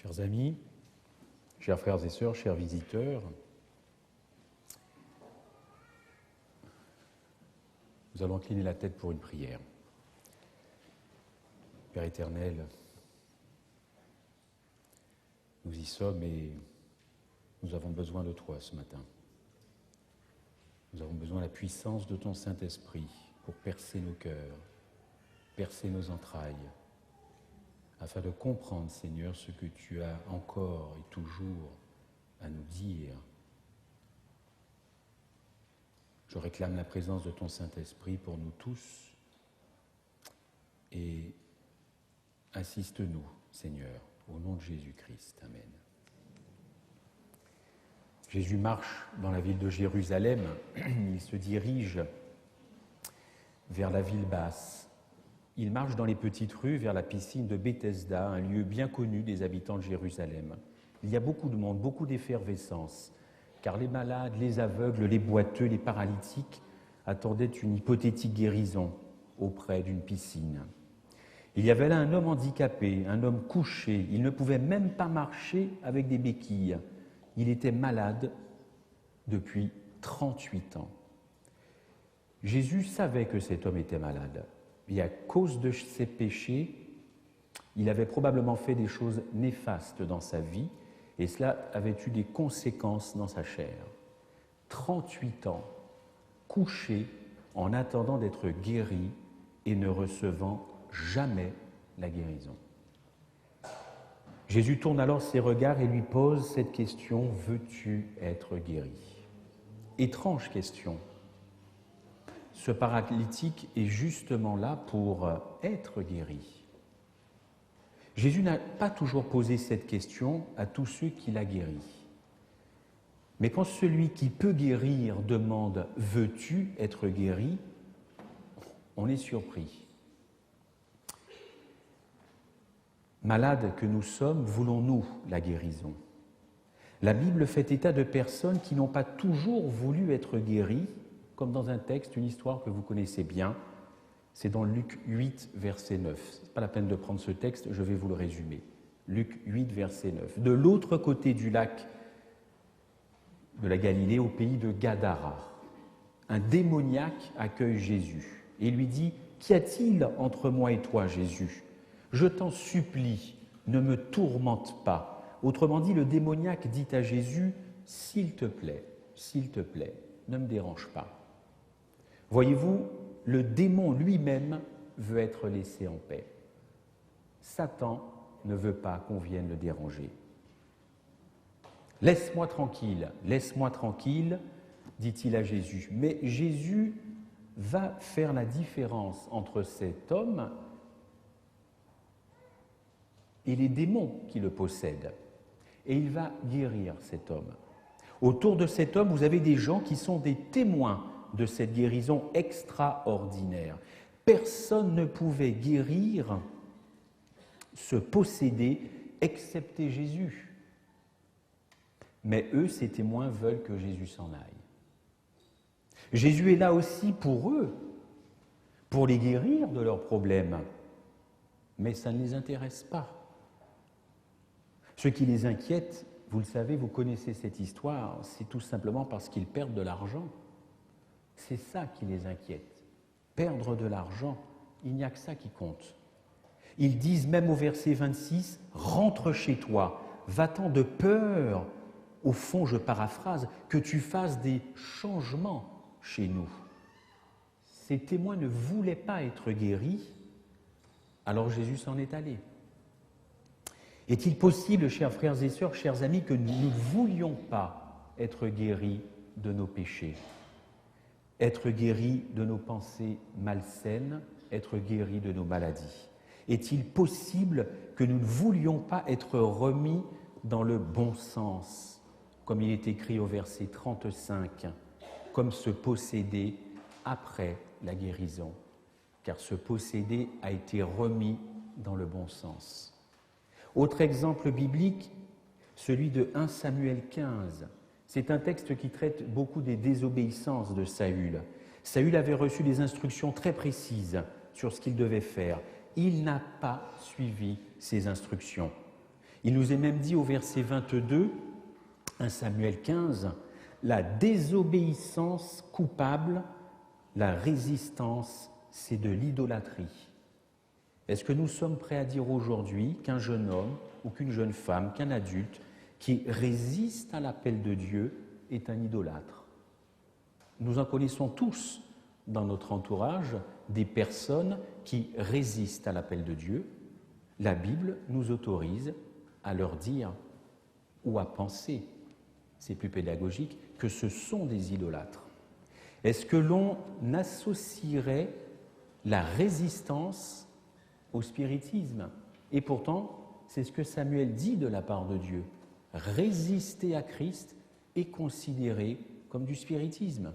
Chers amis, chers frères et sœurs, chers visiteurs, nous allons incliner la tête pour une prière. Père éternel, nous y sommes et nous avons besoin de toi ce matin. Nous avons besoin de la puissance de ton Saint-Esprit pour percer nos cœurs, percer nos entrailles, afin de comprendre, Seigneur, ce que tu as encore et toujours à nous dire. Je réclame la présence de ton Saint-Esprit pour nous tous et assiste-nous, Seigneur, au nom de Jésus-Christ. Amen. Jésus marche dans la ville de Jérusalem, il se dirige vers la ville basse. Il marche dans les petites rues vers la piscine de Bethesda, un lieu bien connu des habitants de Jérusalem. Il y a beaucoup de monde, beaucoup d'effervescence, car les malades, les aveugles, les boiteux, les paralytiques attendaient une hypothétique guérison auprès d'une piscine. Il y avait là un homme handicapé, un homme couché, il ne pouvait même pas marcher avec des béquilles. Il était malade depuis 38 ans. Jésus savait que cet homme était malade. Et à cause de ses péchés, il avait probablement fait des choses néfastes dans sa vie, et cela avait eu des conséquences dans sa chair. 38 ans, couché en attendant d'être guéri et ne recevant jamais la guérison. Jésus tourne alors ses regards et lui pose cette question: veux-tu être guéri? Étrange question. Ce paralytique est justement là pour être guéri. Jésus n'a pas toujours posé cette question à tous ceux qu'il a guéris. Mais quand celui qui peut guérir demande « veux-tu être guéri ?», on est surpris. Malades que nous sommes, voulons-nous la guérison? La Bible fait état de personnes qui n'ont pas toujours voulu être guéries, comme dans un texte, une histoire que vous connaissez bien. C'est dans Luc 8, verset 9. Ce n'est pas la peine de prendre ce texte, je vais vous le résumer. Luc 8, verset 9. De l'autre côté du lac de la Galilée, au pays de Gadara, un démoniaque accueille Jésus et lui dit « Qu'y a-t-il entre moi et toi, Jésus ? Je t'en supplie, ne me tourmente pas. » Autrement dit, le démoniaque dit à Jésus « S'il te plaît, ne me dérange pas. » Voyez-vous, le démon lui-même veut être laissé en paix. Satan ne veut pas qu'on vienne le déranger. « Laisse-moi tranquille, dit-il à Jésus. Mais Jésus va faire la différence entre cet homme et les démons qui le possèdent. Et il va guérir cet homme. Autour de cet homme, vous avez des gens qui sont des témoins de cette guérison extraordinaire. Personne ne pouvait guérir ce possédé excepté Jésus. Mais eux, ces témoins, veulent que Jésus s'en aille. Jésus est là aussi pour eux, pour les guérir de leurs problèmes. Mais ça ne les intéresse pas. Ce qui les inquiète, vous le savez, vous connaissez cette histoire, c'est tout simplement parce qu'ils perdent de l'argent. C'est ça qui les inquiète. Perdre de l'argent, il n'y a que ça qui compte. Ils disent même au verset 26, « Rentre chez toi, va-t'en de peur. » Au fond, je paraphrase, que tu fasses des changements chez nous. Ces témoins ne voulaient pas être guéris, alors Jésus s'en est allé. Est-il possible, chers frères et sœurs, chers amis, que nous ne voulions pas être guéris de nos péchés, être guéris de nos pensées malsaines, être guéris de nos maladies? Est-il possible que nous ne voulions pas être remis dans le bon sens, comme il est écrit au verset 35, comme ce possédé après la guérison, car ce possédé a été remis dans le bon sens. Autre exemple biblique, celui de 1 Samuel 15. C'est un texte qui traite beaucoup des désobéissances de Saül. Saül avait reçu des instructions très précises sur ce qu'il devait faire. Il n'a pas suivi ces instructions. Il nous est même dit au verset 22, 1 Samuel 15, la désobéissance coupable, la résistance, c'est de l'idolâtrie. Est-ce que nous sommes prêts à dire aujourd'hui qu'un jeune homme ou qu'une jeune femme, qu'un adulte qui résiste à l'appel de Dieu est un idolâtre? Nous en connaissons tous dans notre entourage des personnes qui résistent à l'appel de Dieu. La Bible nous autorise à leur dire ou à penser, c'est plus pédagogique, que ce sont des idolâtres. Est-ce que l'on associerait la résistance au spiritisme? Et pourtant, c'est ce que Samuel dit de la part de Dieu. Résister à Christ est considéré comme du spiritisme.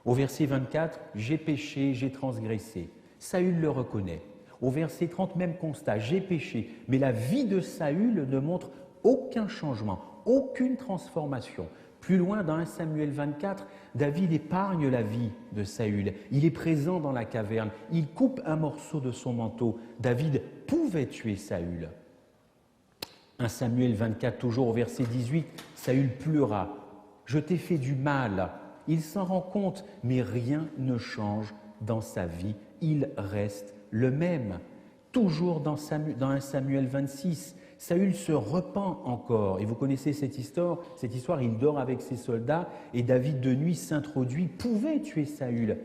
Au verset 24, « J'ai péché, j'ai transgressé ». Saül le reconnaît. Au verset 30, même constat, « J'ai péché ». Mais la vie de Saül ne montre aucun changement, aucune transformation. Plus loin, dans 1 Samuel 24, David épargne la vie de Saül. Il est présent dans la caverne. Il coupe un morceau de son manteau. David pouvait tuer Saül. 1 Samuel 24, toujours au verset 18, Saül pleura. « Je t'ai fait du mal ». Il s'en rend compte, mais rien ne change dans sa vie. Il reste le même. Toujours dans 1 Samuel 26, Saül se repent encore. Et vous connaissez cette histoire, il dort avec ses soldats et David de nuit s'introduit, pouvait tuer Saül.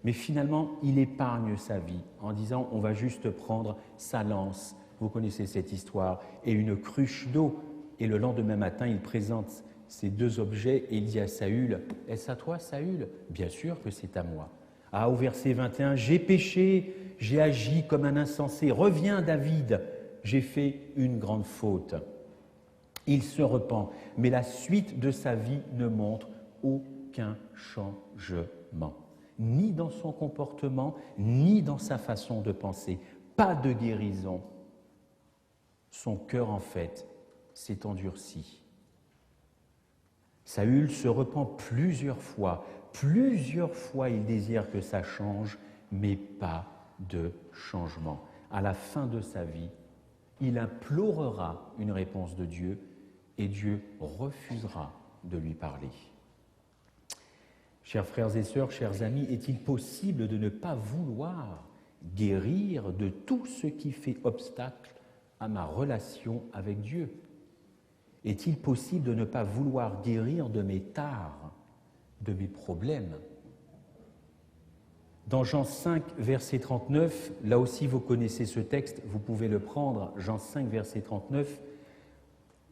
Mais finalement, il épargne sa vie en disant « on va juste prendre sa lance ». Vous connaissez cette histoire. Et une cruche d'eau. Et le lendemain matin, il présente ces deux objets et il dit à Saül « Est-ce à toi, Saül ?»« Bien sûr que c'est à moi. » Ah, au verset 21, « J'ai péché, j'ai agi comme un insensé. Reviens, David, j'ai fait une grande faute. » Il se repent, mais la suite de sa vie ne montre aucun changement, ni dans son comportement, ni dans sa façon de penser. Pas de guérison. Son cœur, en fait, s'est endurci. Saül se repent plusieurs fois il désire que ça change, mais pas de changement. À la fin de sa vie, il implorera une réponse de Dieu et Dieu refusera de lui parler. Chers frères et sœurs, chers amis, est-il possible de ne pas vouloir guérir de tout ce qui fait obstacle à ma relation avec Dieu? Est-il possible de ne pas vouloir guérir de mes tares, de mes problèmes? Dans Jean 5, verset 39, là aussi vous connaissez ce texte, vous pouvez le prendre, Jean 5, verset 39,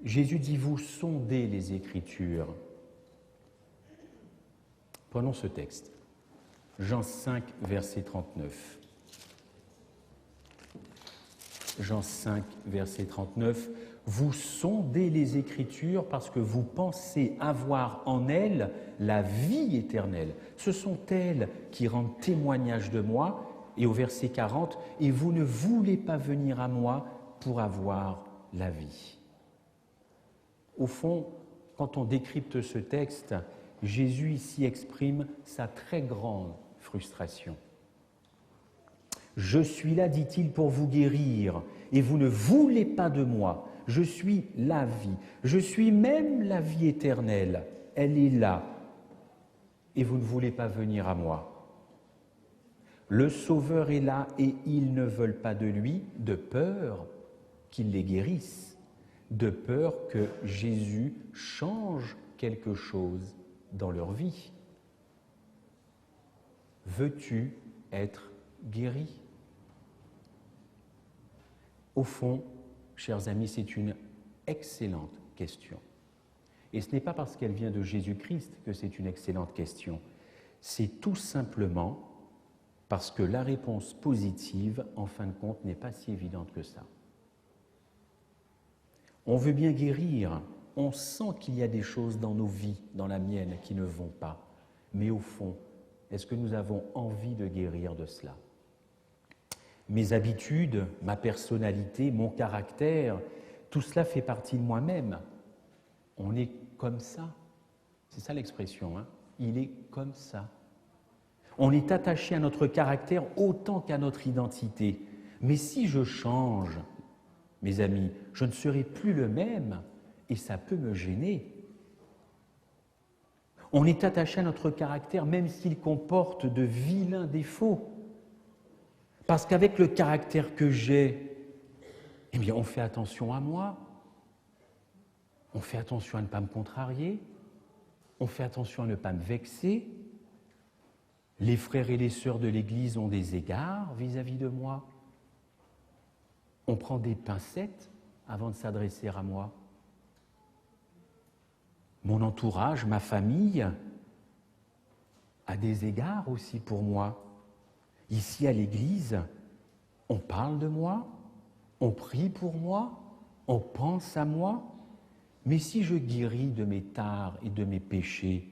Jésus dit « Vous sondez les Écritures ». Prenons ce texte, Jean 5, verset 39. Jean 5, verset 39, « Vous sondez les Écritures parce que vous pensez avoir en elles la vie éternelle. Ce sont elles qui rendent témoignage de moi. » Et au verset 40, « Et vous ne voulez pas venir à moi pour avoir la vie. » Au fond, quand on décrypte ce texte, Jésus ici exprime sa très grande frustration. « Je suis là, dit-il, pour vous guérir, et vous ne voulez pas de moi. Je suis la vie, je suis même la vie éternelle. Elle est là, et vous ne voulez pas venir à moi. Le Sauveur est là, et ils ne veulent pas de lui, de peur qu'il les guérisse, de peur que Jésus change quelque chose dans leur vie. Veux-tu être guéri ? Au fond, chers amis, c'est une excellente question. Et ce n'est pas parce qu'elle vient de Jésus-Christ que c'est une excellente question. C'est tout simplement parce que la réponse positive, en fin de compte, n'est pas si évidente que ça. On veut bien guérir, on sent qu'il y a des choses dans nos vies, dans la mienne, qui ne vont pas. Mais au fond, est-ce que nous avons envie de guérir de cela ? Mes habitudes, ma personnalité, mon caractère, tout cela fait partie de moi-même. On est comme ça. C'est ça l'expression, hein ? Il est comme ça. On est attaché à notre caractère autant qu'à notre identité. Mais si je change, mes amis, je ne serai plus le même et ça peut me gêner. On est attaché à notre caractère même s'il comporte de vilains défauts. Parce qu'avec le caractère que j'ai, eh bien on fait attention à moi, on fait attention à ne pas me contrarier, on fait attention à ne pas me vexer. Les frères et les sœurs de l'Église ont des égards vis-à-vis de moi. On prend des pincettes avant de s'adresser à moi. Mon entourage, ma famille, a des égards aussi pour moi. Ici à l'Église, on parle de moi, on prie pour moi, on pense à moi, mais si je guéris de mes tares et de mes péchés,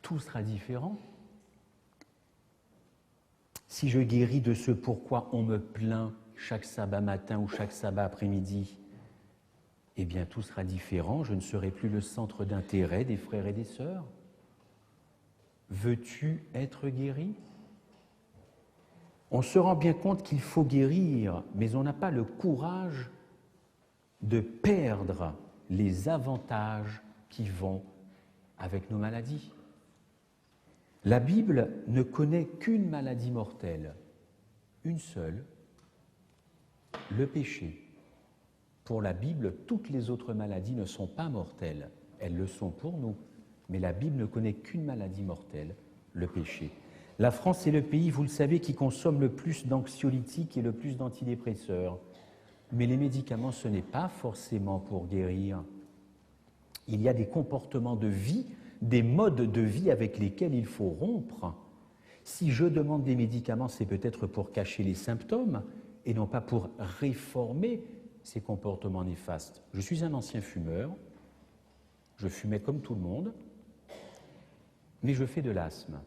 tout sera différent. Si je guéris de ce pourquoi on me plaint chaque sabbat matin ou chaque sabbat après-midi, eh bien tout sera différent, je ne serai plus le centre d'intérêt des frères et des sœurs. Veux-tu être guéri ? On se rend bien compte qu'il faut guérir, mais on n'a pas le courage de perdre les avantages qui vont avec nos maladies. La Bible ne connaît qu'une maladie mortelle, une seule, le péché. Pour la Bible, toutes les autres maladies ne sont pas mortelles, elles le sont pour nous, mais la Bible ne connaît qu'une maladie mortelle, le péché. La France est le pays, vous le savez, qui consomme le plus d'anxiolytiques et le plus d'antidépresseurs. Mais les médicaments, ce n'est pas forcément pour guérir. Il y a des comportements de vie, des modes de vie avec lesquels il faut rompre. Si je demande des médicaments, c'est peut-être pour cacher les symptômes et non pas pour réformer ces comportements néfastes. Je suis un ancien fumeur, je fumais comme tout le monde, mais je fais de l'asthme.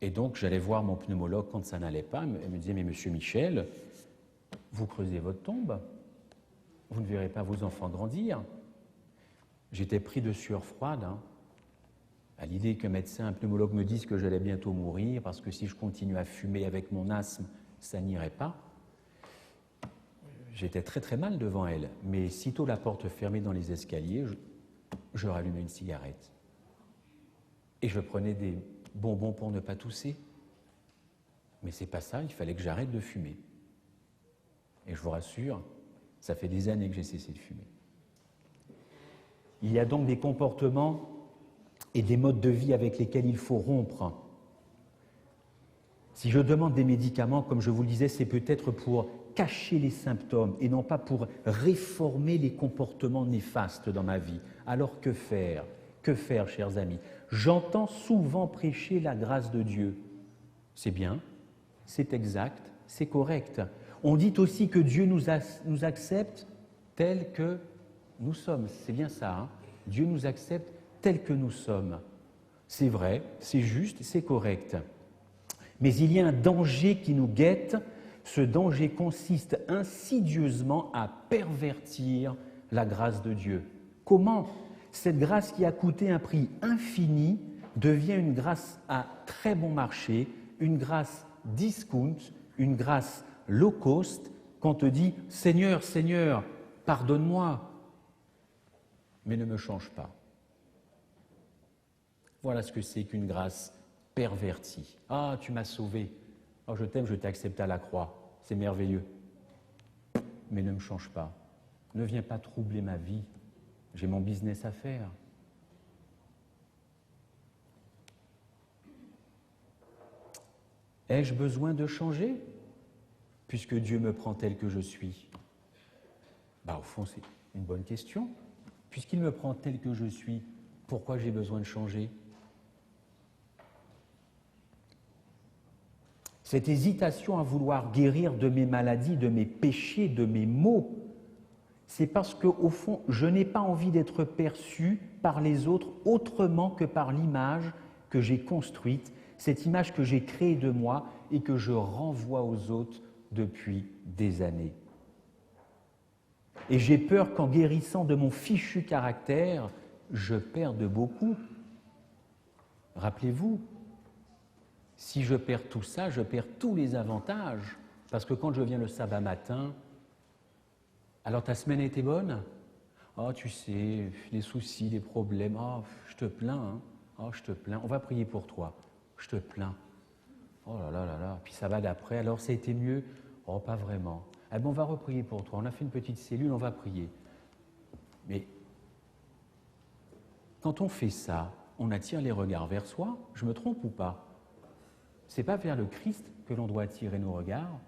Et donc j'allais voir mon pneumologue quand ça n'allait pas, elle me disait « Mais monsieur Michel, vous creusez votre tombe, vous ne verrez pas vos enfants grandir ». J'étais pris de sueur froide, à l'idée qu'un médecin, un pneumologue me dise que j'allais bientôt mourir, parce que si je continue à fumer avec mon asthme, ça n'irait pas. J'étais très très mal devant elle, mais sitôt la porte fermée dans les escaliers, je rallumais une cigarette. Et je prenais des bonbons pour ne pas tousser. Mais c'est pas ça, il fallait que j'arrête de fumer. Et je vous rassure, ça fait des années que j'ai cessé de fumer. Il y a donc des comportements et des modes de vie avec lesquels il faut rompre. Si je demande des médicaments, comme je vous le disais, c'est peut-être pour cacher les symptômes et non pas pour réformer les comportements néfastes dans ma vie. Alors que faire ? Que faire, chers amis ? J'entends souvent prêcher la grâce de Dieu. C'est bien, c'est exact, c'est correct. On dit aussi que Dieu nous accepte tels que nous sommes. C'est bien ça, Dieu nous accepte tels que nous sommes. C'est vrai, c'est juste, c'est correct. Mais il y a un danger qui nous guette. Ce danger consiste insidieusement à pervertir la grâce de Dieu. Comment ? Cette grâce qui a coûté un prix infini devient une grâce à très bon marché, une grâce discount, une grâce low cost, quand on te dit « Seigneur, Seigneur, pardonne-moi », mais ne me change pas. Voilà ce que c'est qu'une grâce pervertie. « Ah, tu m'as sauvé. Oh, je t'aime, je t'ai accepté à la croix. C'est merveilleux. Mais ne me change pas. Ne viens pas troubler ma vie. J'ai mon business à faire. » Ai-je besoin de changer puisque Dieu me prend tel que je suis ? Au fond, c'est une bonne question. Puisqu'il me prend tel que je suis, pourquoi j'ai besoin de changer ? Cette hésitation à vouloir guérir de mes maladies, de mes péchés, de mes maux, c'est parce qu'au fond, je n'ai pas envie d'être perçu par les autres autrement que par l'image que j'ai construite, cette image que j'ai créée de moi et que je renvoie aux autres depuis des années. Et j'ai peur qu'en guérissant de mon fichu caractère, je perde beaucoup. Rappelez-vous, si je perds tout ça, je perds tous les avantages Parce que quand je viens le sabbat matin, alors ta semaine a été bonne? Oh, tu sais, les soucis, les problèmes, oh, je te plains, hein? Oh, je te plains, on va prier pour toi, je te plains. Oh là là là là, puis ça va d'après, alors ça a été mieux? Oh, pas vraiment. Eh bien, on va reprier pour toi, on a fait une petite cellule, on va prier. Mais quand on fait ça, on attire les regards vers soi, je me trompe ou pas? C'est pas vers le Christ que l'on doit attirer nos regards.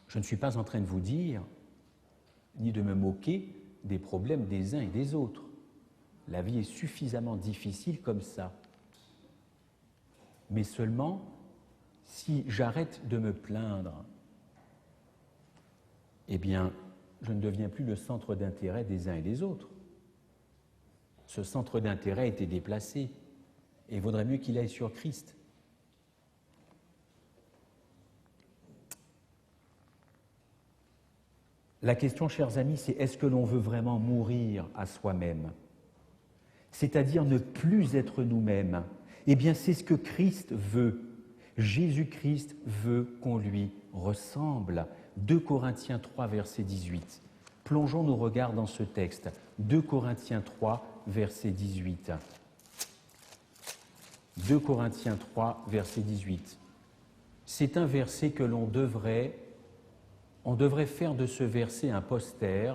Je ne suis pas en train de vous dire, ni de me moquer des problèmes des uns et des autres. La vie est suffisamment difficile comme ça. Mais seulement, si j'arrête de me plaindre, eh bien, je ne deviens plus le centre d'intérêt des uns et des autres. Ce centre d'intérêt a été déplacé, et il vaudrait mieux qu'il aille sur Christ. La question, chers amis, c'est est-ce que l'on veut vraiment mourir à soi-même? C'est-à-dire ne plus être nous-mêmes. Eh bien, c'est ce que Christ veut. Jésus-Christ veut qu'on lui ressemble. 2 Corinthiens 3, verset 18. Plongeons nos regards dans ce texte. 2 Corinthiens 3, verset 18. 2 Corinthiens 3, verset 18. C'est un verset que on devrait faire de ce verset un poster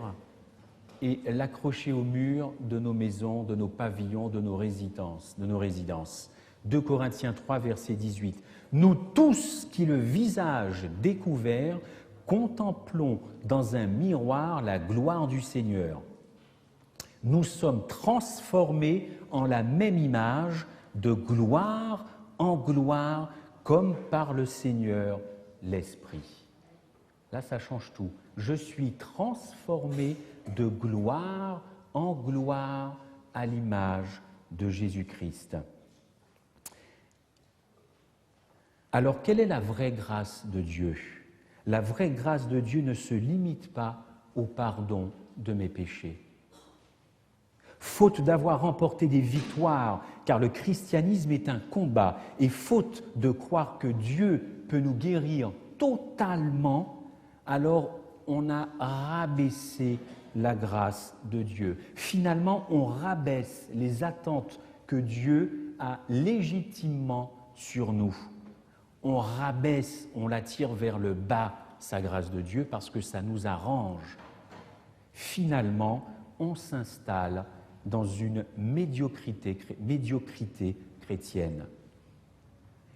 et l'accrocher au mur de nos maisons, de nos pavillons, de nos résidences. 2 Corinthiens 3, verset 18. Nous tous qui, le visage découvert, contemplons dans un miroir la gloire du Seigneur. Nous sommes transformés en la même image, de gloire en gloire, comme par le Seigneur l'Esprit. Là, ça change tout. Je suis transformé de gloire en gloire à l'image de Jésus-Christ. Alors, quelle est la vraie grâce de Dieu? La vraie grâce de Dieu ne se limite pas au pardon de mes péchés. Faute d'avoir remporté des victoires, car le christianisme est un combat, et faute de croire que Dieu peut nous guérir totalement, alors on a rabaissé la grâce de Dieu. Finalement, on rabaisse les attentes que Dieu a légitimement sur nous. On rabaisse, on la tire vers le bas, sa grâce de Dieu, parce que ça nous arrange. Finalement, on s'installe dans une médiocrité chrétienne.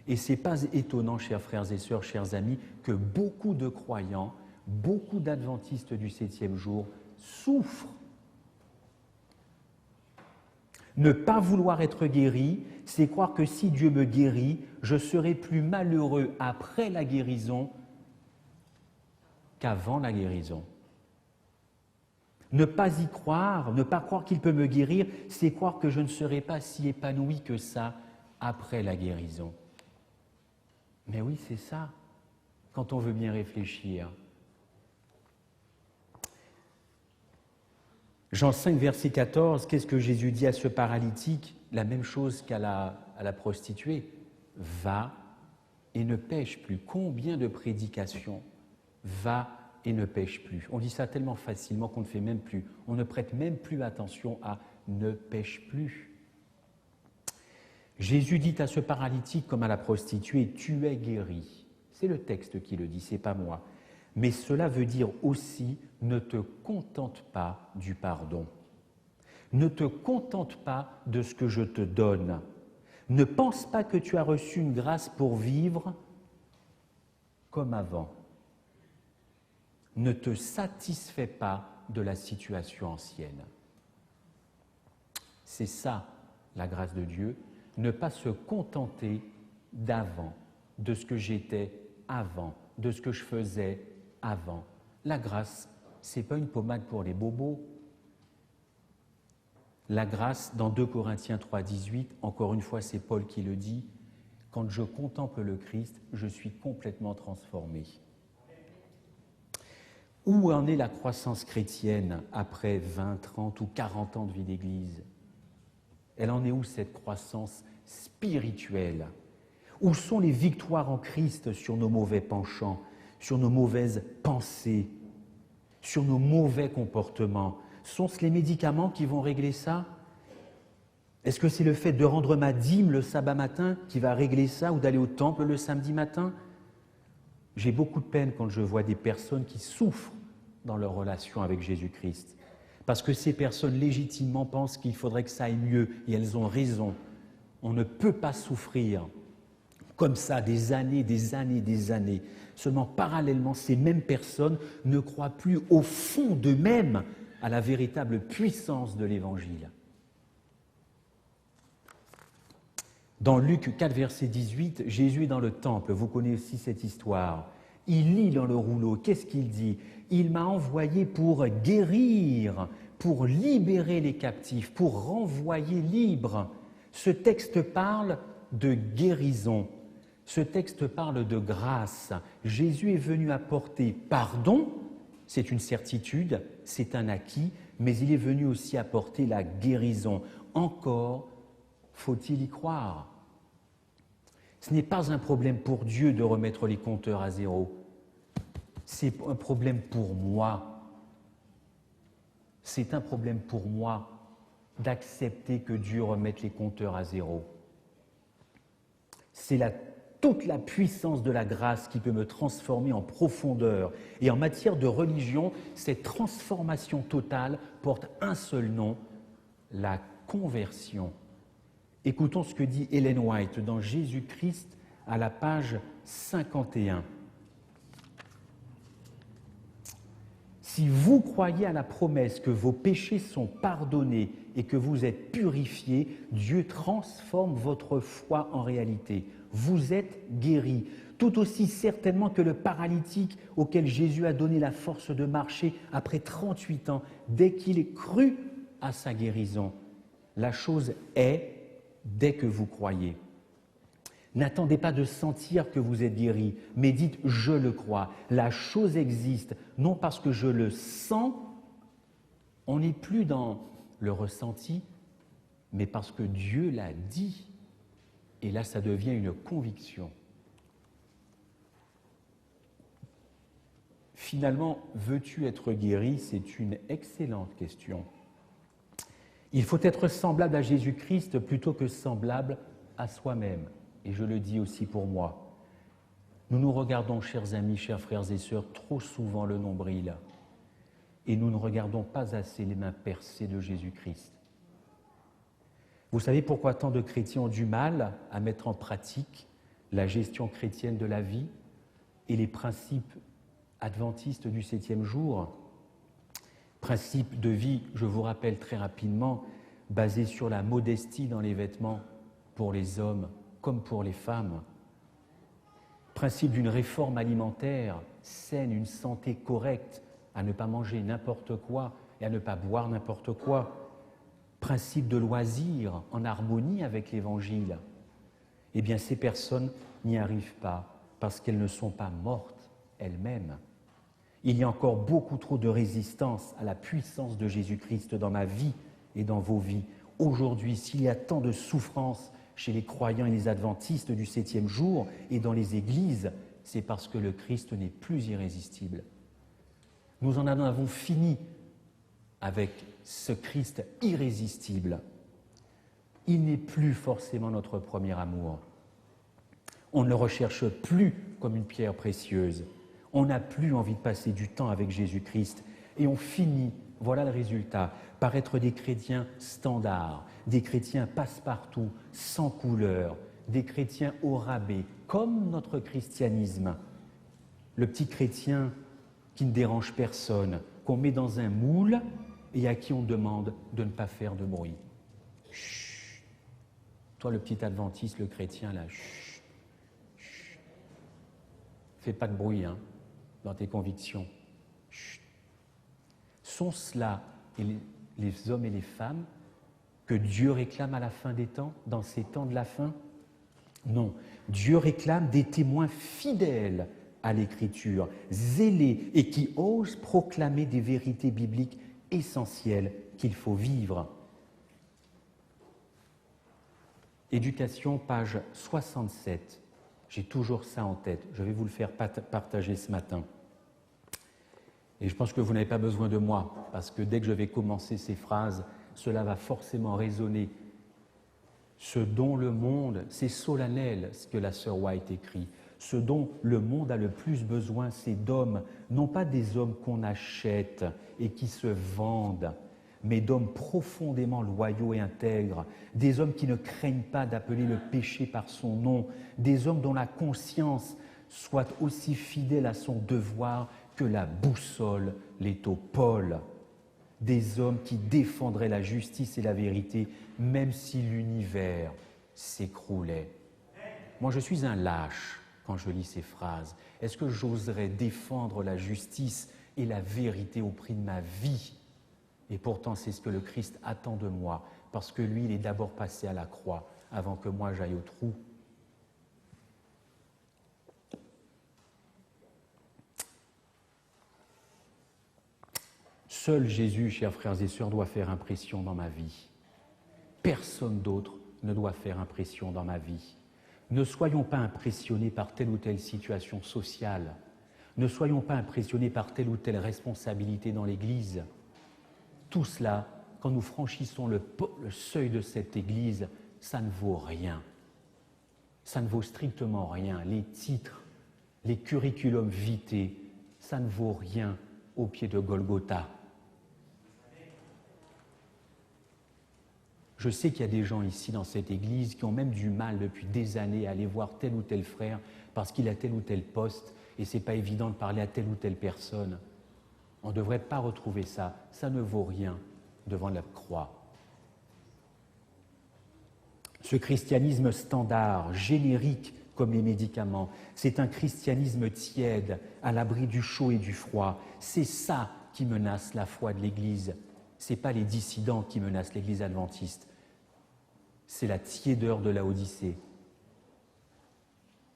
Et ce n'est pas étonnant, chers frères et sœurs, chers amis, que beaucoup de croyants, beaucoup d'adventistes du 7e jour souffrent. Ne pas vouloir être guéri, c'est croire que si Dieu me guérit, je serai plus malheureux après la guérison qu'avant la guérison. Ne pas y croire, ne pas croire qu'il peut me guérir, c'est croire que je ne serai pas si épanoui que ça après la guérison. Mais oui, c'est ça, quand on veut bien réfléchir. Jean 5, verset 14, qu'est-ce que Jésus dit à ce paralytique? La même chose qu'à la prostituée. Va et ne pêche plus. Combien de prédications? Va et ne pêche plus. On dit ça tellement facilement qu'on ne fait même plus. On ne prête même plus attention à ne pêche plus. Jésus dit à ce paralytique comme à la prostituée, tu es guéri. C'est le texte qui le dit, c'est pas moi. Mais cela veut dire aussi, ne te contente pas du pardon. Ne te contente pas de ce que je te donne. Ne pense pas que tu as reçu une grâce pour vivre comme avant. Ne te satisfais pas de la situation ancienne. C'est ça, la grâce de Dieu, ne pas se contenter d'avant, de ce que j'étais avant, de ce que je faisais avant. La grâce, ce n'est pas une pommade pour les bobos. La grâce, dans 2 Corinthiens 3, 18, encore une fois, c'est Paul qui le dit, quand je contemple le Christ, je suis complètement transformé. Où en est la croissance chrétienne après 20, 30 ou 40 ans de vie d'Église? Elle en est où cette croissance spirituelle? Où sont les victoires en Christ sur nos mauvais penchants, sur nos mauvaises pensées, sur nos mauvais comportements? Sont-ce les médicaments qui vont régler ça? Est-ce que c'est le fait de rendre ma dîme le sabbat matin qui va régler ça, ou d'aller au temple le samedi matin? J'ai beaucoup de peine quand je vois des personnes qui souffrent dans leur relation avec Jésus-Christ, parce que ces personnes légitimement pensent qu'il faudrait que ça aille mieux, et elles ont raison. On ne peut pas souffrir comme ça des années, des années, des années. Seulement, parallèlement, ces mêmes personnes ne croient plus au fond d'eux-mêmes à la véritable puissance de l'Évangile. Dans Luc 4, verset 18, Jésus est dans le temple, vous connaissez aussi cette histoire. Il lit dans le rouleau, qu'est-ce qu'il dit? Il m'a envoyé pour guérir, pour libérer les captifs, pour renvoyer libres. Ce texte parle de guérison, ce texte parle de grâce. Jésus est venu apporter pardon, c'est une certitude, c'est un acquis, mais il est venu aussi apporter la guérison. Encore faut-il y croire. Ce n'est pas un problème pour Dieu de remettre les compteurs à zéro. C'est un problème pour moi. C'est un problème pour moi d'accepter que Dieu remette les compteurs à zéro. C'est toute la puissance de la grâce qui peut me transformer en profondeur. Et en matière de religion, cette transformation totale porte un seul nom, la conversion. Écoutons ce que dit Ellen White dans Jésus-Christ à la page 51. Si vous croyez à la promesse que vos péchés sont pardonnés et que vous êtes purifiés, Dieu transforme votre foi en réalité. Vous êtes guéris, tout aussi certainement que le paralytique auquel Jésus a donné la force de marcher après 38 ans, dès qu'il est cru à sa guérison. La chose est dès que vous croyez. N'attendez pas de sentir que vous êtes guéri, mais dites « je le crois ». La chose existe, non parce que je le sens, on n'est plus dans le ressenti, mais parce que Dieu l'a dit. Et là, ça devient une conviction. Finalement, veux-tu être guéri? C'est une excellente question. Il faut être semblable à Jésus-Christ plutôt que semblable à soi-même. Et je le dis aussi pour moi. Nous nous regardons, chers amis, chers frères et sœurs, trop souvent le nombril. Et nous ne regardons pas assez les mains percées de Jésus-Christ. Vous savez pourquoi tant de chrétiens ont du mal à mettre en pratique la gestion chrétienne de la vie et les principes adventistes du 7e jour? Principe de vie, je vous rappelle très rapidement, basé sur la modestie dans les vêtements pour les hommes comme pour les femmes. Principe d'une réforme alimentaire saine, une santé correcte, à ne pas manger n'importe quoi et à ne pas boire n'importe quoi. Principe de loisir en harmonie avec l'Évangile. Eh bien, ces personnes n'y arrivent pas parce qu'elles ne sont pas mortes elles-mêmes. Il y a encore beaucoup trop de résistance à la puissance de Jésus-Christ dans ma vie et dans vos vies. Aujourd'hui, s'il y a tant de souffrance chez les croyants et les adventistes du 7e jour et dans les églises, c'est parce que le Christ n'est plus irrésistible. Nous en avons fini avec ce Christ irrésistible. Il n'est plus forcément notre premier amour. On ne le recherche plus comme une pierre précieuse. On n'a plus envie de passer du temps avec Jésus-Christ et on finit, voilà le résultat, par être des chrétiens standards, des chrétiens passe-partout, sans couleur, des chrétiens au rabais, comme notre christianisme. Le petit chrétien qui ne dérange personne, qu'on met dans un moule et à qui on demande de ne pas faire de bruit. Chut. Toi, le petit adventiste, le chrétien, là, chut. Chut. Fais pas de bruit, hein, dans tes convictions. Chut. Sont cela les hommes et les femmes que Dieu réclame à la fin des temps, dans ces temps de la fin? Non. Dieu réclame des témoins fidèles à l'Écriture, zélés et qui osent proclamer des vérités bibliques essentielles qu'il faut vivre. Éducation, page 67. J'ai toujours ça en tête. Je vais vous le faire partager ce matin. Et je pense que vous n'avez pas besoin de moi, parce que dès que je vais commencer ces phrases, cela va forcément résonner. Ce dont le monde, c'est solennel ce que la sœur White écrit, ce dont le monde a le plus besoin, c'est d'hommes, non pas des hommes qu'on achète et qui se vendent, mais d'hommes profondément loyaux et intègres, des hommes qui ne craignent pas d'appeler le péché par son nom, des hommes dont la conscience soit aussi fidèle à son devoir que la boussole l'est au pôle, des hommes qui défendraient la justice et la vérité, même si l'univers s'écroulait. Moi, je suis un lâche quand je lis ces phrases. Est-ce que j'oserais défendre la justice et la vérité au prix de ma vie? Et pourtant, c'est ce que le Christ attend de moi, parce que lui, il est d'abord passé à la croix avant que moi j'aille au trou. Seul Jésus, chers frères et sœurs, doit faire impression dans ma vie. Personne d'autre ne doit faire impression dans ma vie. Ne soyons pas impressionnés par telle ou telle situation sociale. Ne soyons pas impressionnés par telle ou telle responsabilité dans l'Église. Tout cela, quand nous franchissons le seuil de cette Église, ça ne vaut rien. Ça ne vaut strictement rien. Les titres, les curriculum vitae, ça ne vaut rien au pied de Golgotha. Je sais qu'il y a des gens ici dans cette église qui ont même du mal depuis des années à aller voir tel ou tel frère parce qu'il a tel ou tel poste et ce n'est pas évident de parler à telle ou telle personne. On ne devrait pas retrouver ça. Ça ne vaut rien devant la croix. Ce christianisme standard, générique comme les médicaments, c'est un christianisme tiède, à l'abri du chaud et du froid. C'est ça qui menace la foi de l'Église. Ce n'est pas les dissidents qui menacent l'Église adventiste. C'est la tiédeur de Laodicée.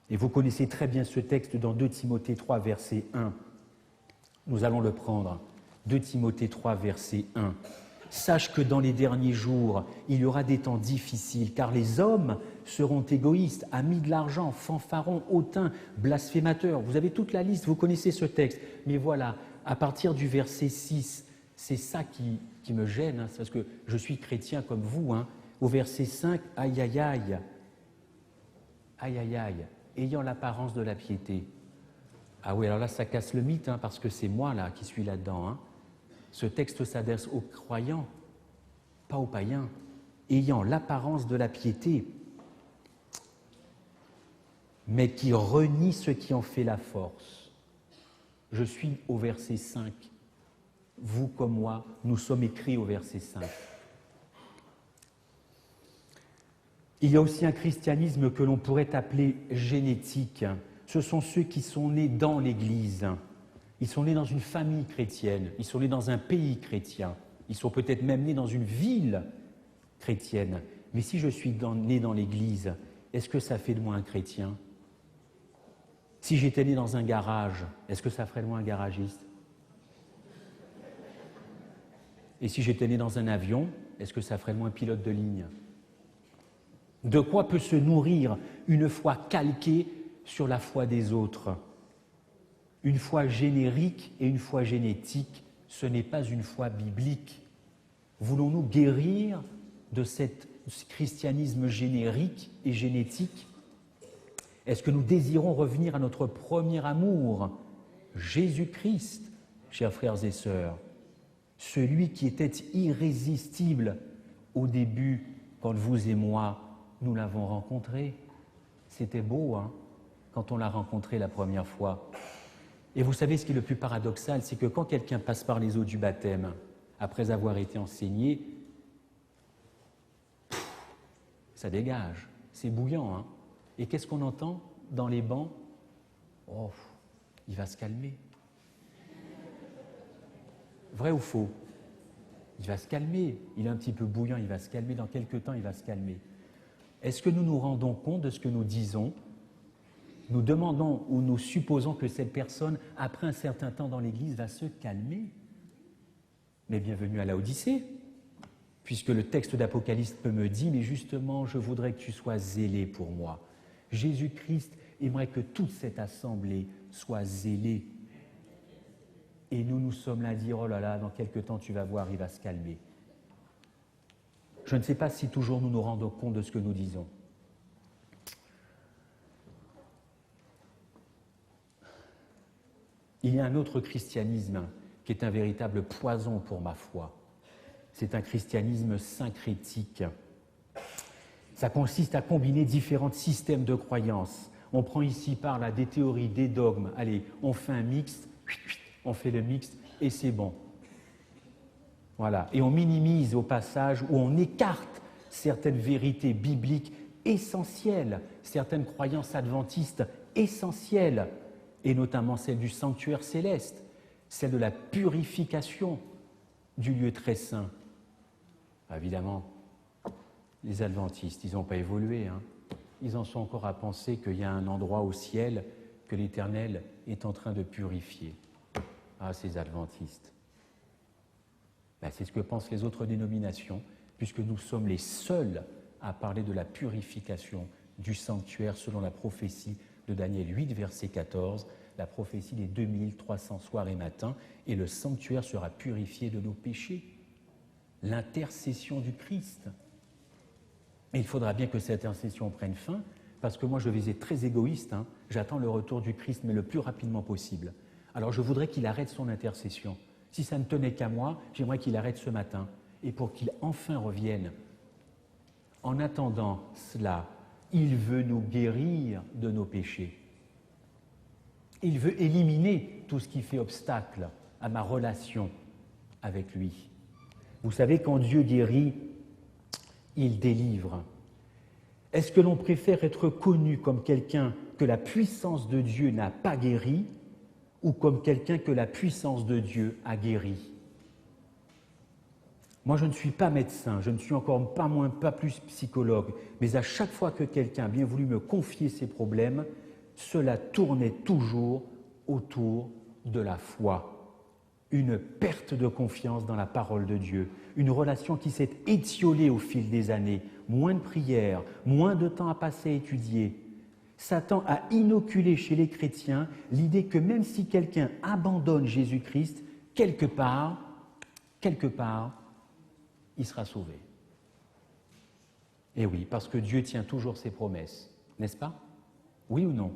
Et vous connaissez très bien ce texte dans 2 Timothée 3, verset 1. Nous allons le prendre. 2 Timothée 3, verset 1. « Sache que dans les derniers jours, il y aura des temps difficiles, car les hommes seront égoïstes, amis de l'argent, fanfarons, hautains, blasphémateurs. » Vous avez toute la liste, vous connaissez ce texte. Mais voilà, à partir du verset 6, c'est ça qui me gêne, hein, c'est parce que je suis chrétien comme vous. Hein. Au verset 5, aïe, aïe, aïe, aïe, aïe, aïe, ayant l'apparence de la piété. Ah oui, alors là, ça casse le mythe, hein, parce que c'est moi là qui suis là-dedans. Hein. Ce texte s'adresse aux croyants, pas aux païens, ayant l'apparence de la piété, mais qui renie ce qui en fait la force. Je suis au verset 5. Vous comme moi, nous sommes écrits au verset 5. Il y a aussi un christianisme que l'on pourrait appeler génétique. Ce sont ceux qui sont nés dans l'Église. Ils sont nés dans une famille chrétienne, ils sont nés dans un pays chrétien, ils sont peut-être même nés dans une ville chrétienne. Mais si je suis né dans l'Église, est-ce que ça fait de moi un chrétien? Si j'étais né dans un garage, est-ce que ça ferait de moi un garagiste? Et si j'étais né dans un avion, est-ce que ça ferait de moi un pilote de ligne? De quoi peut se nourrir une foi calquée sur la foi des autres? Une foi générique et une foi génétique, ce n'est pas une foi biblique. Voulons-nous guérir de ce christianisme générique et génétique? Est-ce que nous désirons revenir à notre premier amour, Jésus-Christ, chers frères et sœurs, celui qui était irrésistible au début quand vous et moi, nous l'avons rencontré? C'était beau, hein, quand on l'a rencontré la première fois. Et vous savez ce qui est le plus paradoxal, c'est que quand quelqu'un passe par les eaux du baptême, après avoir été enseigné, ça dégage, c'est bouillant. Hein. Et qu'est-ce qu'on entend dans les bancs? Oh, il va se calmer. Vrai ou faux? Il va se calmer. Il est un petit peu bouillant, il va se calmer. Dans quelques temps, il va se calmer. Est-ce que nous nous rendons compte de ce que nous disons? Nous demandons ou nous supposons que cette personne, après un certain temps dans l'Église, va se calmer. Mais bienvenue à Laodicée, puisque le texte d'Apocalypse me dit, mais justement, je voudrais que tu sois zélé pour moi. Jésus-Christ aimerait que toute cette assemblée soit zélée. Et nous sommes là à dire, oh là là, dans quelque temps tu vas voir, il va se calmer. Je ne sais pas si toujours nous nous rendons compte de ce que nous disons. Il y a un autre christianisme qui est un véritable poison pour ma foi. C'est un christianisme syncrétique. Ça consiste à combiner différents systèmes de croyances. On prend ici par là des théories, des dogmes. Allez, on fait un mix, on fait le mix et c'est bon. Voilà. Et on minimise au passage ou on écarte certaines vérités bibliques essentielles, certaines croyances adventistes essentielles, et notamment celle du sanctuaire céleste, celle de la purification du lieu très saint. Évidemment, les adventistes, ils n'ont pas évolué. Ils en sont encore à penser qu'il y a un endroit au ciel que l'Éternel est en train de purifier. Ah, ces adventistes. C'est ce que pensent les autres dénominations, puisque nous sommes les seuls à parler de la purification du sanctuaire selon la prophétie de Daniel 8, verset 14, la prophétie des 2300 soirs et matins, et le sanctuaire sera purifié de nos péchés. L'intercession du Christ. Et il faudra bien que cette intercession prenne fin, parce que moi je vais être très égoïste, j'attends le retour du Christ, mais le plus rapidement possible. Alors je voudrais qu'il arrête son intercession. Si ça ne tenait qu'à moi, j'aimerais qu'il arrête ce matin, et pour qu'il enfin revienne. En attendant cela, il veut nous guérir de nos péchés. Il veut éliminer tout ce qui fait obstacle à ma relation avec lui. Vous savez, quand Dieu guérit, il délivre. Est-ce que l'on préfère être connu comme quelqu'un que la puissance de Dieu n'a pas guéri ou comme quelqu'un que la puissance de Dieu a guéri? Moi, je ne suis pas médecin, je ne suis encore pas plus psychologue, mais à chaque fois que quelqu'un a bien voulu me confier ses problèmes, cela tournait toujours autour de la foi. Une perte de confiance dans la parole de Dieu, une relation qui s'est étiolée au fil des années, moins de prières, moins de temps à passer à étudier. Satan a inoculé chez les chrétiens l'idée que même si quelqu'un abandonne Jésus-Christ, quelque part, il sera sauvé. Et oui, parce que Dieu tient toujours ses promesses, n'est-ce pas? Oui ou non?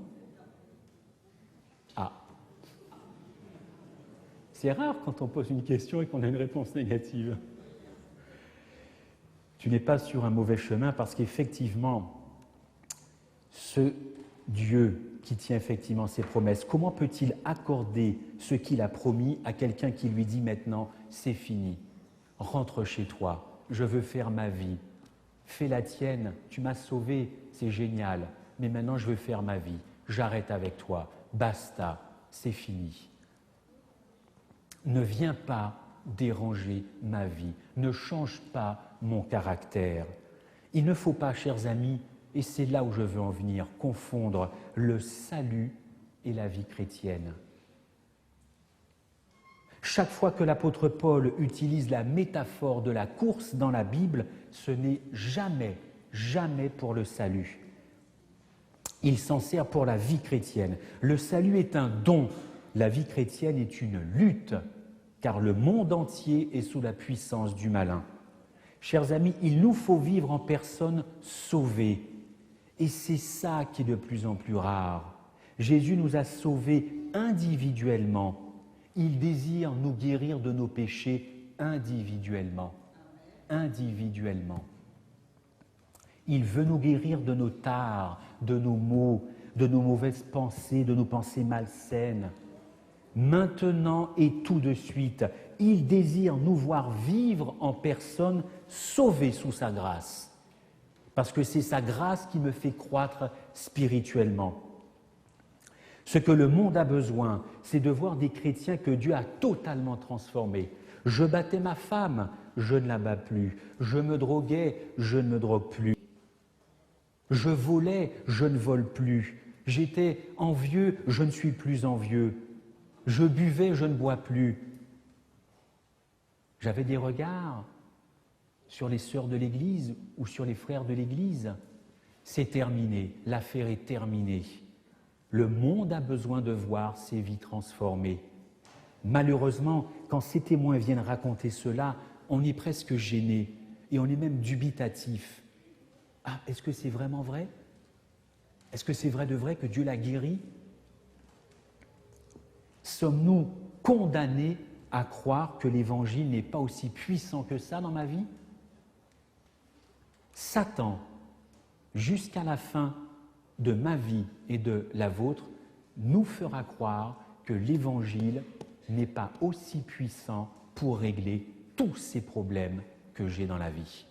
Ah. C'est rare quand on pose une question et qu'on a une réponse négative. Tu n'es pas sur un mauvais chemin parce qu'effectivement, ce Dieu qui tient effectivement ses promesses, comment peut-il accorder ce qu'il a promis à quelqu'un qui lui dit maintenant, c'est fini, rentre chez toi, je veux faire ma vie, fais la tienne, tu m'as sauvé, c'est génial, mais maintenant je veux faire ma vie, j'arrête avec toi, basta, c'est fini. Ne viens pas déranger ma vie, ne change pas mon caractère. Il ne faut pas, chers amis, et c'est là où je veux en venir, confondre le salut et la vie chrétienne. Chaque fois que l'apôtre Paul utilise la métaphore de la course dans la Bible, ce n'est jamais pour le salut. Il s'en sert pour la vie chrétienne. Le salut est un don, la vie chrétienne est une lutte, car le monde entier est sous la puissance du malin. Chers amis, il nous faut vivre en personne sauvée. Et c'est ça qui est de plus en plus rare. Jésus nous a sauvés individuellement. Il désire nous guérir de nos péchés individuellement. Individuellement. Il veut nous guérir de nos tares, de nos maux, de nos mauvaises pensées, de nos pensées malsaines. Maintenant et tout de suite, il désire nous voir vivre en personne sauvés sous sa grâce. Parce que c'est sa grâce qui me fait croître spirituellement. Ce que le monde a besoin, c'est de voir des chrétiens que Dieu a totalement transformés. Je battais ma femme, je ne la bats plus. Je me droguais, je ne me drogue plus. Je volais, je ne vole plus. J'étais envieux, je ne suis plus envieux. Je buvais, je ne bois plus. J'avais des regards sur les sœurs de l'Église ou sur les frères de l'Église. C'est terminé, l'affaire est terminée. Le monde a besoin de voir ces vies transformées. Malheureusement, quand ces témoins viennent raconter cela, on est presque gêné et on est même dubitatif. Ah, est-ce que c'est vraiment vrai? Est-ce que c'est vrai de vrai que Dieu l'a guéri? Sommes-nous condamnés à croire que l'Évangile n'est pas aussi puissant que ça dans ma vie? Satan, jusqu'à la fin de ma vie et de la vôtre, nous fera croire que l'Évangile n'est pas aussi puissant pour régler tous ces problèmes que j'ai dans la vie.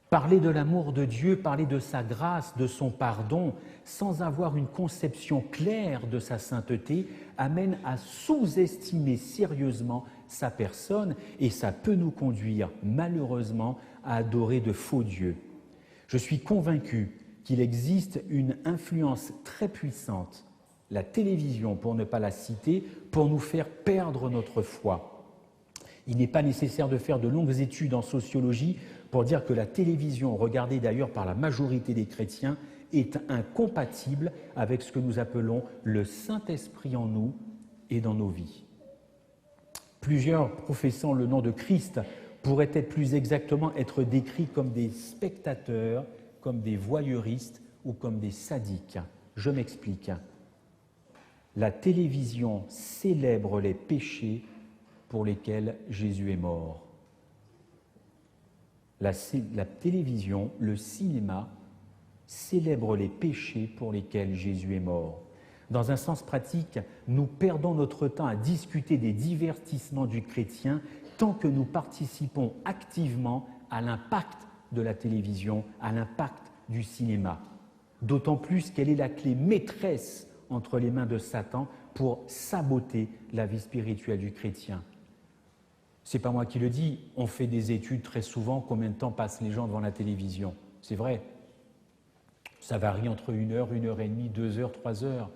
Parler de l'amour de Dieu, parler de sa grâce, de son pardon, sans avoir une conception claire de sa sainteté, amène à sous-estimer sérieusement sa personne et ça peut nous conduire malheureusement à adorer de faux dieux. Je suis convaincu qu'il existe une influence très puissante, la télévision pour ne pas la citer, pour nous faire perdre notre foi. Il n'est pas nécessaire de faire de longues études en sociologie pour dire que la télévision, regardée d'ailleurs par la majorité des chrétiens, est incompatible avec ce que nous appelons le Saint-Esprit en nous et dans nos vies. Plusieurs professant le nom de Christ pourraient être plus exactement être décrits comme des spectateurs, comme des voyeuristes ou comme des sadiques. Je m'explique. La télévision célèbre les péchés pour lesquels Jésus est mort. La télévision, le cinéma, célèbre les péchés pour lesquels Jésus est mort. Dans un sens pratique, nous perdons notre temps à discuter des divertissements du chrétien tant que nous participons activement à l'impact de la télévision, à l'impact du cinéma. D'autant plus qu'elle est la clé maîtresse entre les mains de Satan pour saboter la vie spirituelle du chrétien. Ce n'est pas moi qui le dis, on fait des études très souvent, combien de temps passent les gens devant la télévision. C'est vrai, ça varie entre 1 heure, 1 heure et demie, 2 heures, 3 heures.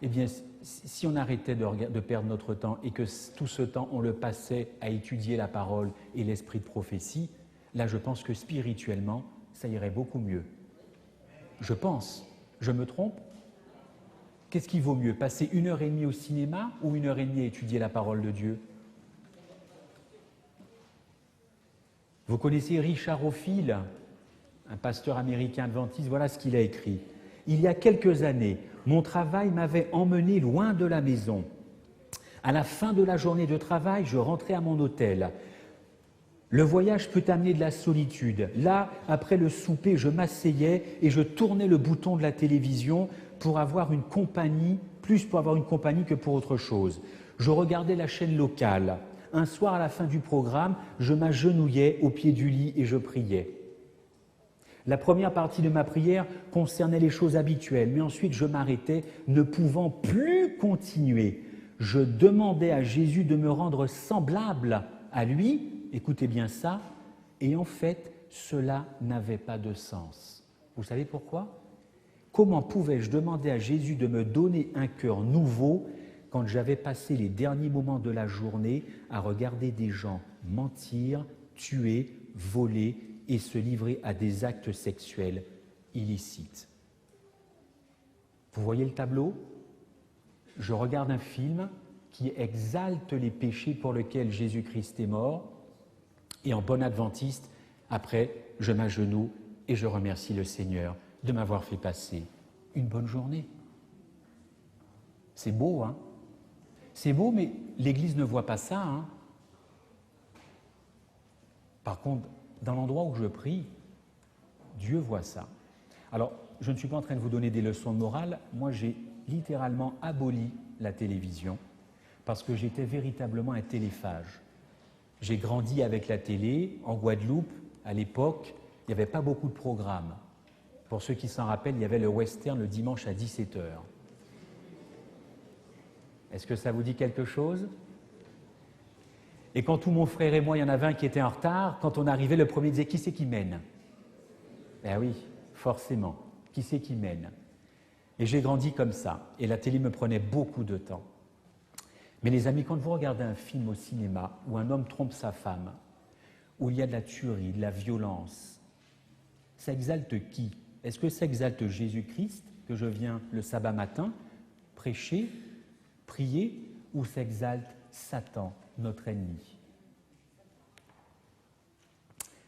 Eh bien, si on arrêtait de perdre notre temps et que tout ce temps, on le passait à étudier la parole et l'esprit de prophétie, là, je pense que spirituellement, ça irait beaucoup mieux. Je pense. Je me trompe? Qu'est-ce qui vaut mieux, passer 1 heure et demie au cinéma ou 1 heure et demie à étudier la parole de Dieu? Vous connaissez Richard O'Feel, un pasteur américain adventiste, voilà ce qu'il a écrit. Il y a quelques années, mon travail m'avait emmené loin de la maison. À la fin de la journée de travail, je rentrais à mon hôtel. Le voyage peut amener de la solitude. Là, après le souper, je m'asseyais et je tournais le bouton de la télévision pour avoir une compagnie, plus pour avoir une compagnie que pour autre chose. Je regardais la chaîne locale. Un soir, à la fin du programme, je m'agenouillais au pied du lit et je priais. La première partie de ma prière concernait les choses habituelles, mais ensuite je m'arrêtais, ne pouvant plus continuer. Je demandais à Jésus de me rendre semblable à lui, écoutez bien ça, et en fait, cela n'avait pas de sens. Vous savez pourquoi? Comment pouvais-je demander à Jésus de me donner un cœur nouveau quand j'avais passé les derniers moments de la journée à regarder des gens mentir, tuer, voler et se livrer à des actes sexuels illicites? Vous voyez le tableau? Je regarde un film qui exalte les péchés pour lesquels Jésus-Christ est mort, et en bon adventiste, après, je m'agenouille et je remercie le Seigneur de m'avoir fait passer une bonne journée. C'est beau, hein? C'est beau, mais l'Église ne voit pas ça, hein? Par contre, dans l'endroit où je prie, Dieu voit ça. Alors, je ne suis pas en train de vous donner des leçons de morale. Moi, j'ai littéralement aboli la télévision parce que j'étais véritablement un téléphage. J'ai grandi avec la télé. En Guadeloupe, à l'époque, il n'y avait pas beaucoup de programmes. Pour ceux qui s'en rappellent, il y avait le western le dimanche à 17h. Est-ce que ça vous dit quelque chose? Et quand tout mon frère et moi, il y en avait un qui était en retard, quand on arrivait, le premier disait « Qui c'est qui mène ?» Ben oui, forcément. Qui c'est qui mène? Et j'ai grandi comme ça. Et la télé me prenait beaucoup de temps. Mais les amis, quand vous regardez un film au cinéma où un homme trompe sa femme, où il y a de la tuerie, de la violence, ça exalte qui? Est-ce que ça exalte Jésus-Christ que je viens le sabbat matin prêcher, prier, ou ça exalte Satan, notre ennemi?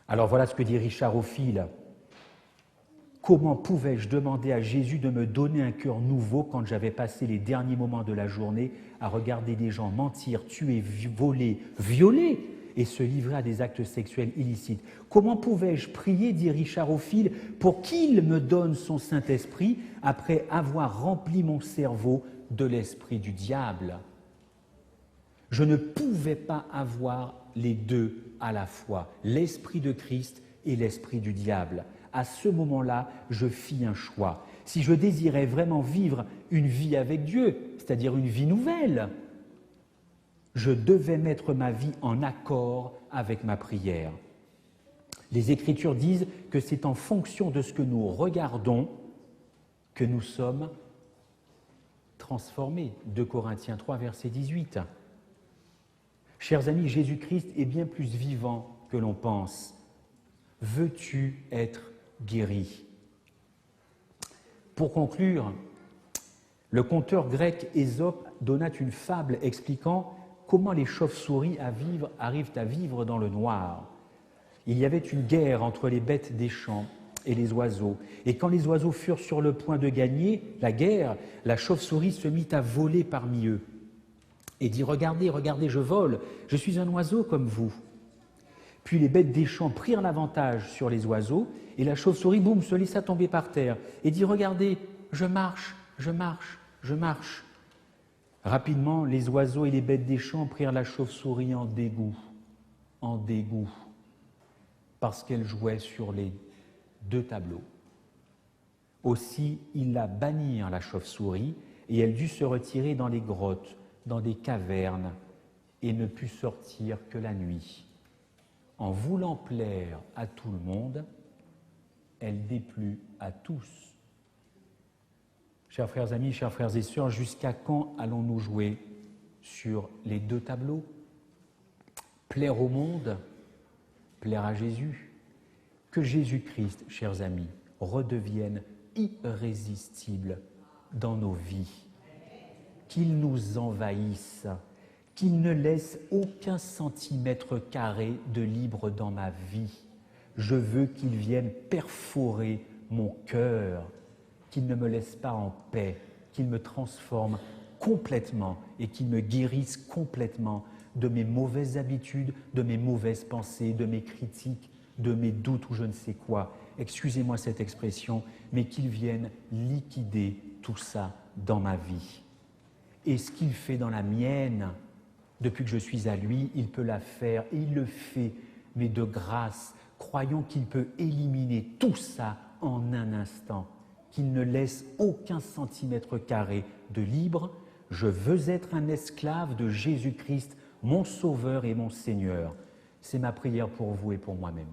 Alors voilà ce que dit Richard Ophil. Comment pouvais-je demander à Jésus de me donner un cœur nouveau quand j'avais passé les derniers moments de la journée à regarder des gens mentir, tuer, voler, violer et se livrer à des actes sexuels illicites? Comment pouvais-je prier, dit Richard Ophil, pour qu'il me donne son Saint-Esprit après avoir rempli mon cerveau de l'esprit du diable? Je ne pouvais pas avoir les deux à la fois, l'esprit de Christ et l'esprit du diable. À ce moment-là, je fis un choix. Si je désirais vraiment vivre une vie avec Dieu, c'est-à-dire une vie nouvelle, je devais mettre ma vie en accord avec ma prière. Les Écritures disent que c'est en fonction de ce que nous regardons que nous sommes transformés. 2 Corinthiens 3, verset 18. Chers amis, Jésus-Christ est bien plus vivant que l'on pense. Veux-tu être guéri? Pour conclure, le conteur grec Ésope donna une fable expliquant comment les chauves-souris arrivent à vivre dans le noir. Il y avait une guerre entre les bêtes des champs et les oiseaux. Et quand les oiseaux furent sur le point de gagner la guerre, la chauve-souris se mit à voler parmi eux et dit « Regardez, regardez, je vole, je suis un oiseau comme vous ». Puis les bêtes des champs prirent l'avantage sur les oiseaux et la chauve-souris, boum, se laissa tomber par terre et dit « Regardez, je marche, je marche, je marche ». Rapidement, les oiseaux et les bêtes des champs prirent la chauve-souris en dégoût, parce qu'elle jouait sur les deux tableaux. Aussi, ils la bannirent, la chauve-souris, et elle dut se retirer dans les grottes, dans des cavernes, et ne put sortir que la nuit. En voulant plaire à tout le monde, elle déplut à tous. Chers frères amis, chers frères et sœurs, jusqu'à quand allons-nous jouer sur les deux tableaux? Plaire au monde, plaire à Jésus. Que Jésus-Christ, chers amis, redevienne irrésistible dans nos vies. Qu'il nous envahisse, qu'il ne laisse aucun centimètre carré de libre dans ma vie. Je veux qu'il vienne perforer mon cœur, qu'il ne me laisse pas en paix, qu'il me transforme complètement et qu'il me guérisse complètement de mes mauvaises habitudes, de mes mauvaises pensées, de mes critiques, de mes doutes ou je ne sais quoi. Excusez-moi cette expression, mais qu'il vienne liquider tout ça dans ma vie. Et ce qu'il fait dans la mienne, depuis que je suis à lui, il peut la faire et il le fait, mais de grâce, croyons qu'il peut éliminer tout ça en un instant, qu'il ne laisse aucun centimètre carré de libre. Je veux être un esclave de Jésus-Christ, mon Sauveur et mon Seigneur. C'est ma prière pour vous et pour moi-même.